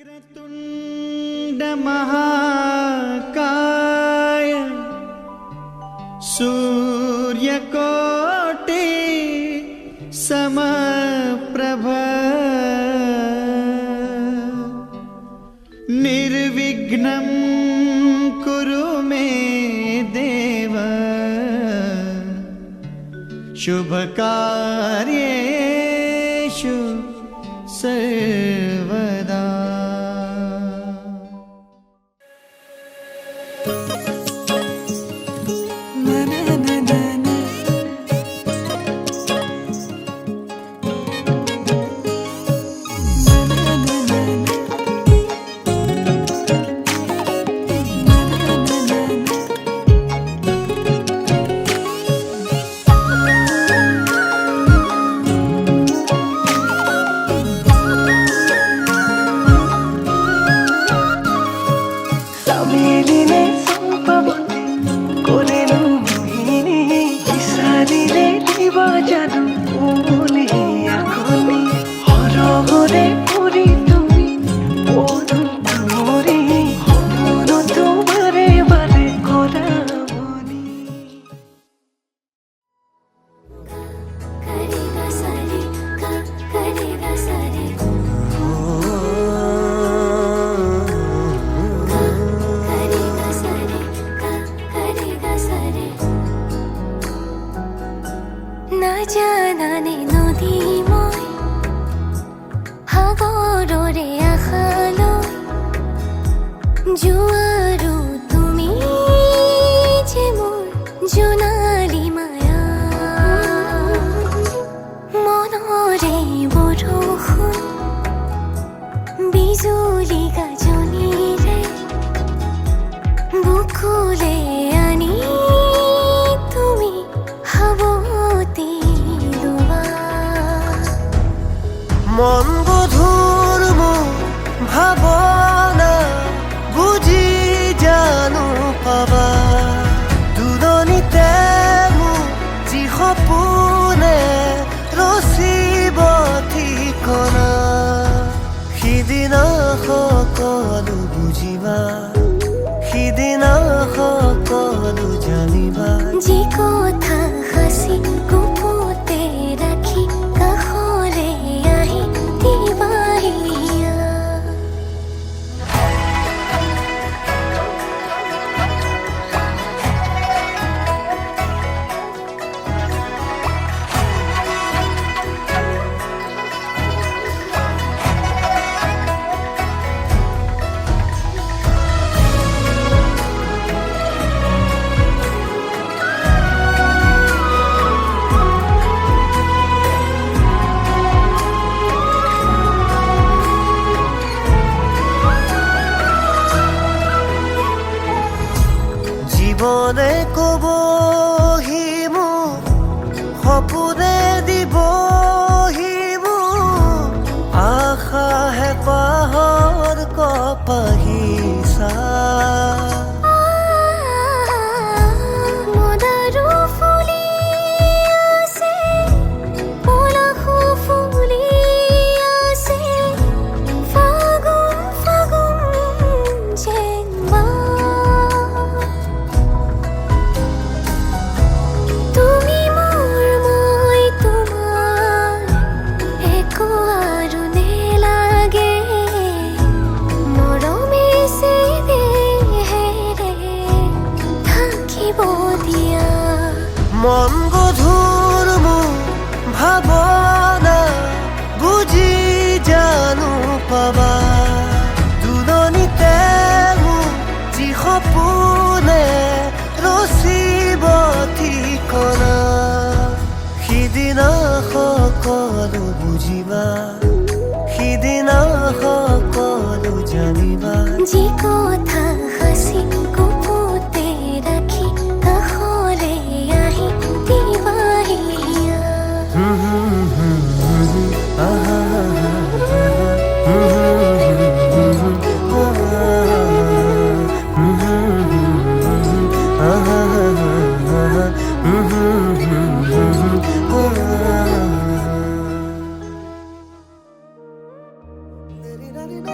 वक्रतुंड महाकाय सूर्यकोटि समप्रभ निर्विघ्नं कुरु मे देव शुभकार्येषु सर्वदा। নাজানানে নদী মই সাগৰৰে আশালৈ জোৱাৰো তুমি যে মোৰ জোনালী মায়া মনৰে বৰষুণ বিজুলী গাজনিৰে বুকুলে আনি তুমি হাবতি মন গধুৰ মোৰ ভাৱনা বুজি জানো পাবা দুৰণিতে মোৰ যি সপোনে ৰচিব ঠিকনা সিদিনা সকলো বুজিবা সিদিনা সকলো জানিবা যি কথা হাসি গোপতে ৰাখি কাষলে আহি দিবাহিয়া জীৱনে ক'বহি মোক সপোনে দিবহি মোক আশাহে পাহৰ কপাহিছা মদাৰো ফুলি আছে পলাশো ফুলি আছে ফাগুন ফাগুন যেনবা তুমি মোৰ মই তোমাৰ একো আৰু নেলাগে মৰমে সে দেহেৰে থাকিব দিয়া মন গধুৰ মোৰ ভাৱনা বুজি জানো পাবা দুৰণিতে মোৰ যি সপোনে ৰচিব ঠিকনা সিদিনা সকলো বুজিবা সিদিনা সকলো জানিবা যি কথা হাসি গোপতে ৰাখি কাষলে আহি দিবাহিয়া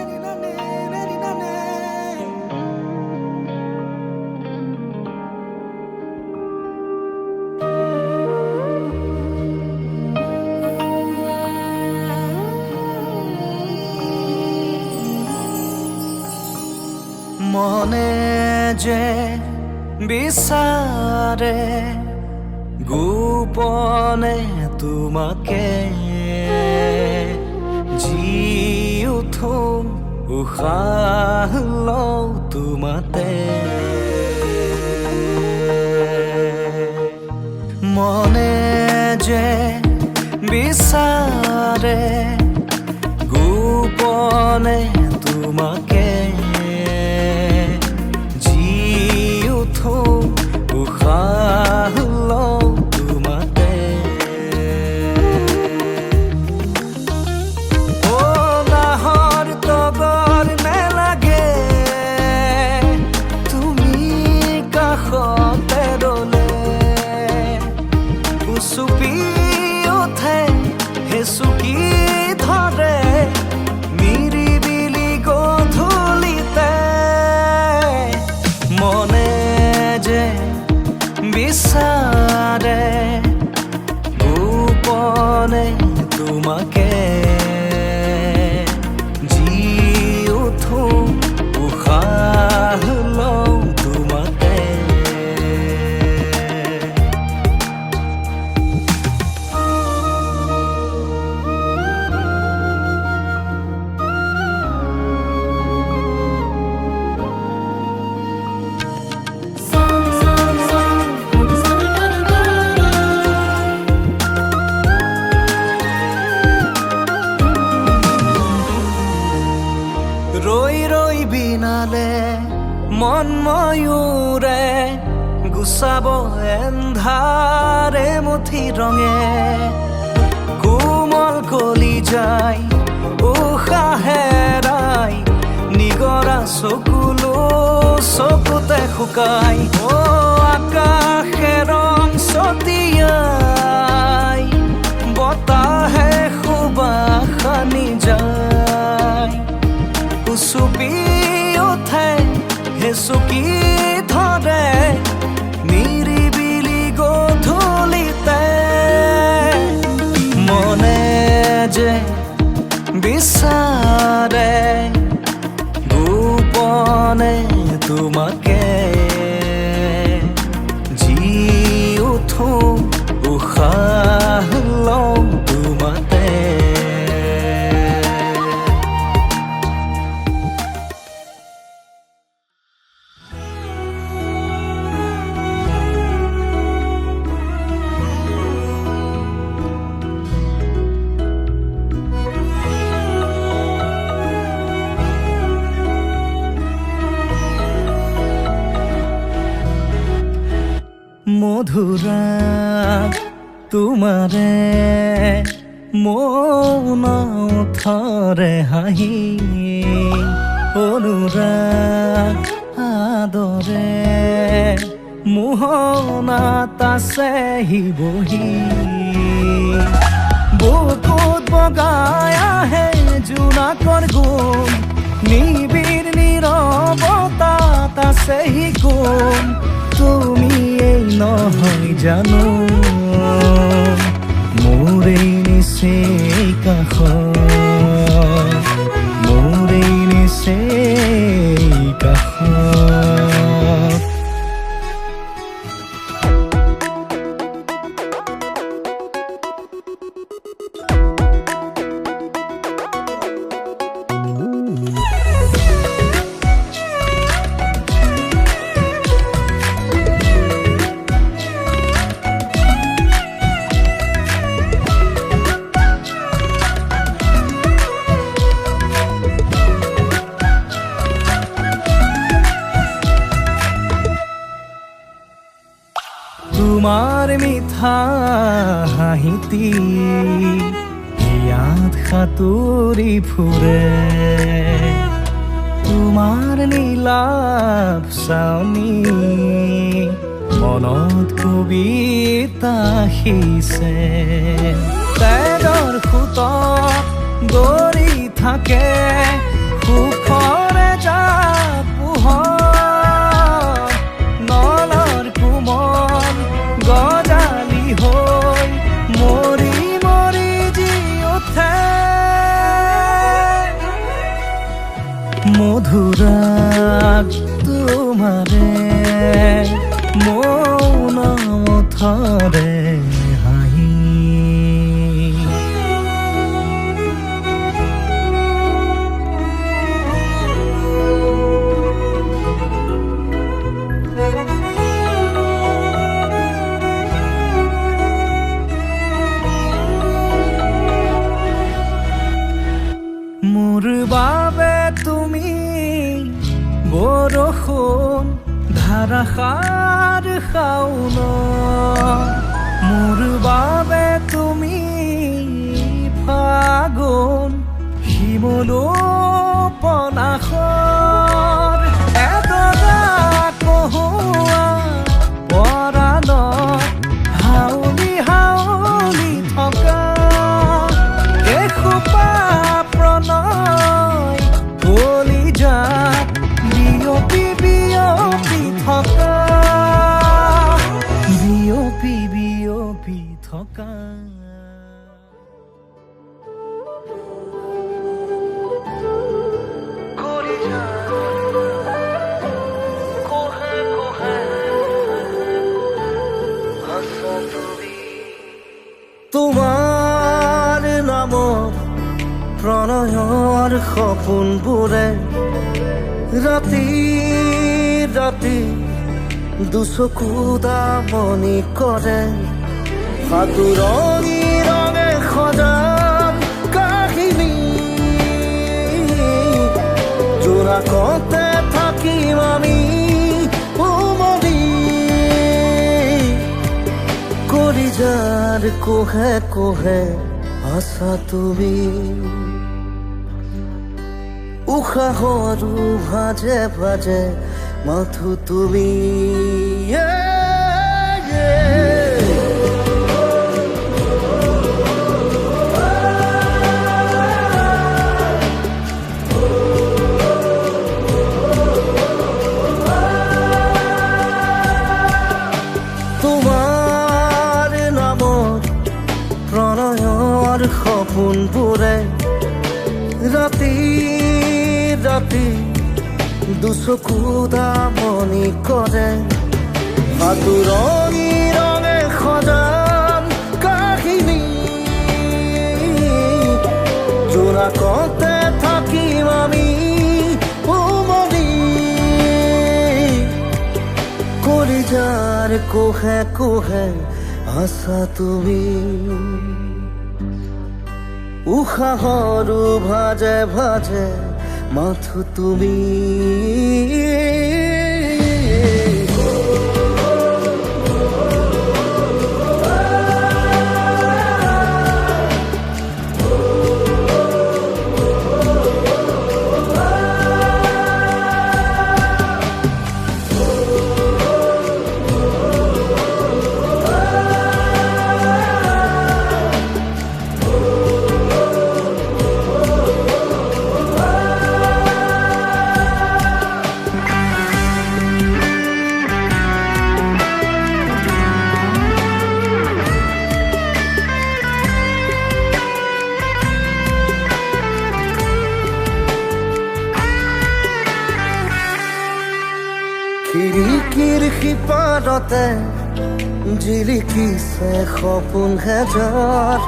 na na na na মনে যে বিচাৰে গোপনে তোমাকে জি উঠো উশাহ লওঁ তোমাতে মনে যে বিচাৰে গোপনে তোমাকে জি উঠো উশাহ লওঁ তোমাতে নাহৰ তগৰ নেলাগে তুমি কাষতে ৰলে উচুপি উঠে হেচুকি ধৰে নিৰিবিলি গধূলিতে মনে যে বিচাৰে গোপনে তোমাকে জি উঠো উশাহ লওঁ তোমাতে ৰৈ ৰৈ বিনালে মন ময়ূৰে গুচাব এন্ধাৰে মুঠি ৰঙে কোমল কলি যায় উশাহেৰাই নিগৰা চকুলো চকুতে শুকাই আকাশে ৰং ছটিয়াই বতাহে সুবাস সানি যায় উচুপি উঠে হেচুকি ধৰে নিৰিবিলি গধূলিতে মনে যে বিচাৰে গোপনে তোমাকে জি উঠো উশাহ লওঁ তোমাতে মধুৰাগ তোমাৰে মৌন উঠৰে হাঁহি অনুৰাগ আদৰে মোহনাত আছেহি বহি বুকুত বগাই আহে জোনাকৰ গুণ নিবিড় নীৰৱতাত আছেহি গুণ তুমি এই নহয় জানো মোৰ এই নিচেই কাষ মোৰ এই নিচেই কাষ তোমাৰ মিঠা হাঁহিতি ইয়াত সাঁতুৰি ফুৰে তোমাৰ নীলাভ চাউনি মনত কবিতা সিঁচে তেজৰ সুতত দৌৰি থাকে সুখৰে জাক পোহৰ নলৰ কোমল গজালি হৈ মৰি মৰি জি উঠে মধুৰা অনুৰাগ তোমাৰে মৌন মুঠৰে হাঁহি মোৰ বাবে তুমি বৰষুণ ধাৰাসাৰ শাওন মোৰ বাবে তুমি ফাগুন শিমলু পনাসৰ এডৰা কহুৱা পৰাণত হাউলি হাউলি থকা এসোপা প্ৰণয় কলিজাত বিয়পি বিয়পি থকা বিয়পি বিয়পি থকা তোমাৰ নামত প্ৰণয়ৰ সপোনবোৰে ৰাতি ৰাতি দুচকু দামনি কৰে সাতুৰঙি ৰঙে সজাম কাহিনী জোনাকতে থাকিম আমি উমলি কলিজাৰ কোহে কোহে আছা তুমি উশাহৰো ভাজে ভাজে মাথো তুমি তোমাৰ নামত প্ৰণয়ৰ সপোনবোৰে ৰাতি ৰাতি দুচকু দামনি কৰে সাতুৰঙি ৰঙে সজাম কাহিনী জোনাকতে থাকিম আমি উমলি কলিজাৰ কোহে কোহে আছা তুমি উশাহৰো ভাজে ভাজে মাথো তুমি খিৰিকীৰ সিপাৰতে জিলিকিছে সপোন হেজাৰ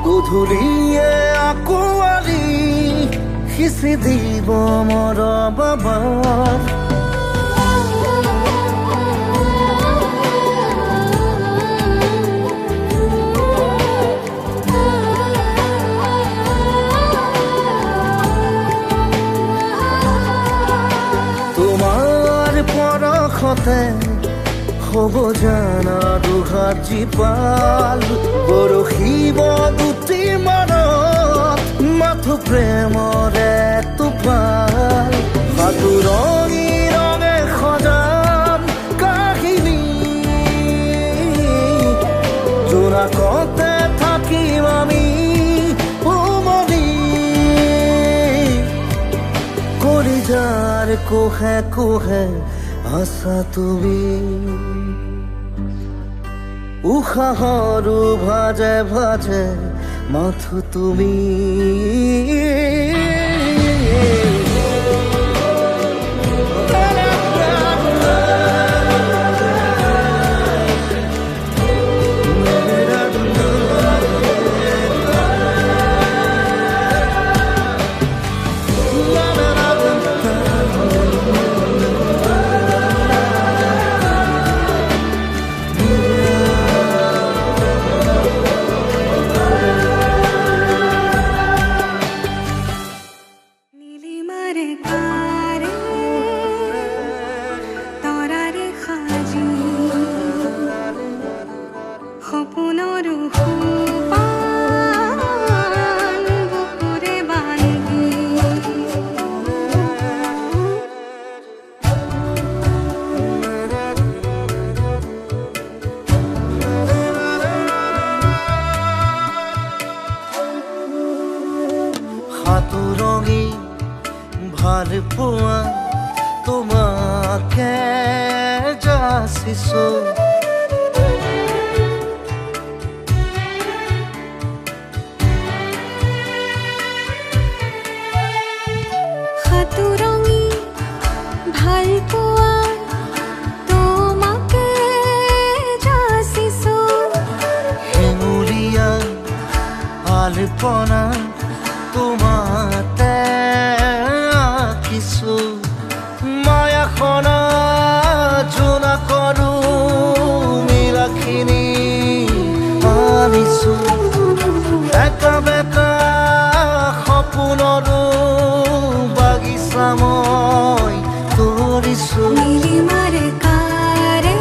গধূলিয়ে আকোৱালি সিঁচি দিব মৰ বাবাৰ পৰশতে হ'ব জানা দুহাত জীপাল বৰশিব দুটি মনত মাথো প্ৰেমৰে টোপাল সাতুৰঙি ৰঙে সজাম কাহিনী জোনাকতে থাকিম আমি উমলি কলিজাৰ কোহে কোহে আছা তুমি উশাহৰো ভাজে ভাজে মাথো তুমি la নীলিমাৰে কাৰে তৰাৰে সাজি সপোনৰ সোপান বুকুৰে বান্ধি সাতুৰঙি ভাল পোৱা তোমাকে যাচিছো সাতুৰঙি ভাল পোৱা তোমাকে যাচিছো হেঙুলীয়া আলপনা তোমাতে আঁকিছো মায়াখনা জোনা কৰো মিলাখিনি আনিছো একা বেকা সপোনৰো বাগিচা মই কৰিছো নীলিমাৰে কাৰে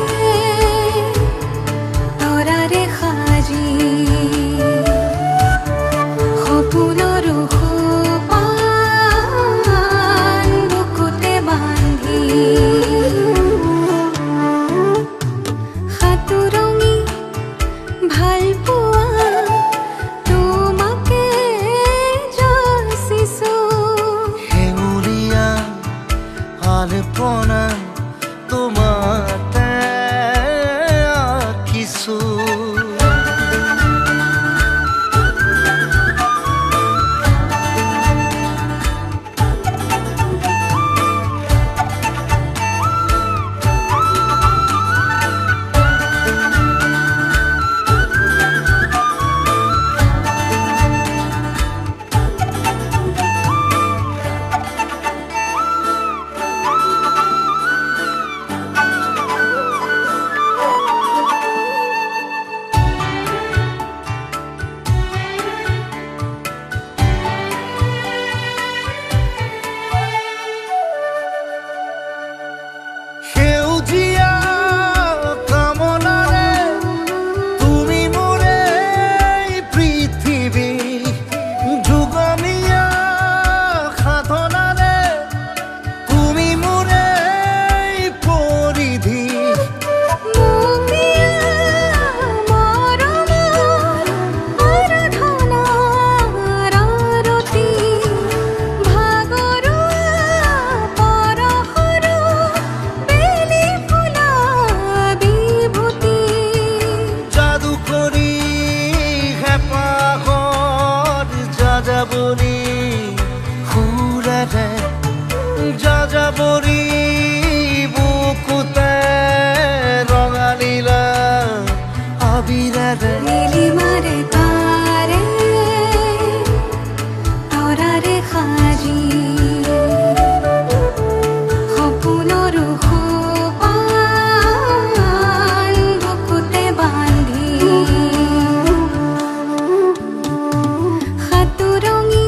তৰাৰে সাজি সপোনৰ সোপান বুকুতে বান্ধি সাতুৰঙি ভাল পোৱা তোমাকে যাচিছো হেঙুলীয়া আলপনা তোমাতে আঁকিছো সেউজীয়া কামনাৰে তুমি মোৰে পৃথিৱী যুগমীয়া সাধনাৰে তুমি মোৰে পৰিধি মুমিয়া মৰমৰ আৰাধনাৰ আৰতি ভাগৰুৱা পৰশৰো বেলি ফুলা বিভূতি যাদু কৰি হেঁপাহত যাযাবৰী সুৰেৰে যাযাবৰী বুকুতে ৰঙালীলা আবিৰেৰে নীলিমাৰে কাৰে তৰাৰে সাজি সপোনৰ সোপান বুকুতে বান্ধি সাতুৰঙি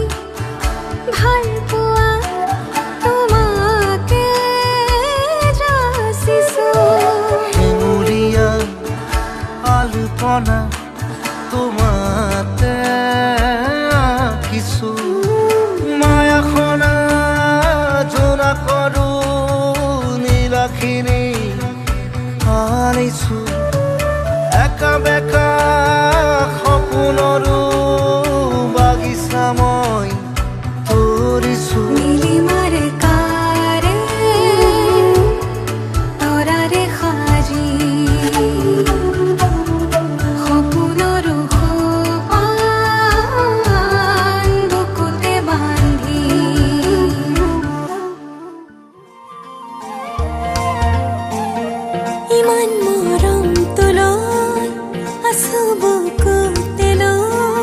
ভাল পোৱা তোমাকে যাচিছো হেঙুলীয়া আলপনা তোমাতে আঁকিছো মায়াখনা জোনা কৰো নীলাখিনি আনিছো একা বেকা সপোনৰো বাগিচা মই কৰিছো নীলিমাৰে কাৰে তৰাৰে সাজি সপোনৰ সোপান বুকুতে বান্ধি ইমান মৰম তোলৈ আছো বুকুতে লৈ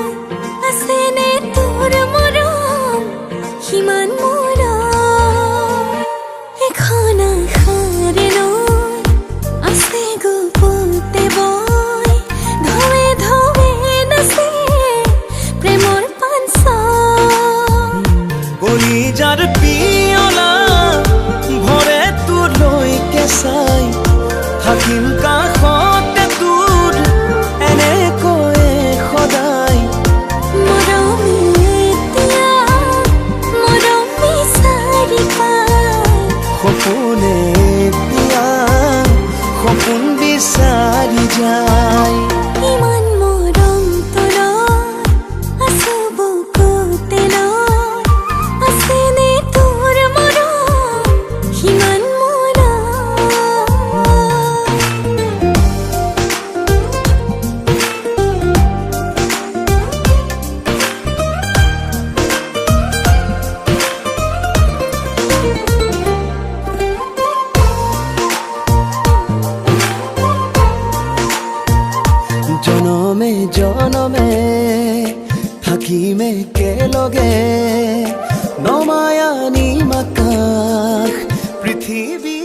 জনমে জনমে থাকিম একেলগে নমায়ানি আকাশ পৃথিৱী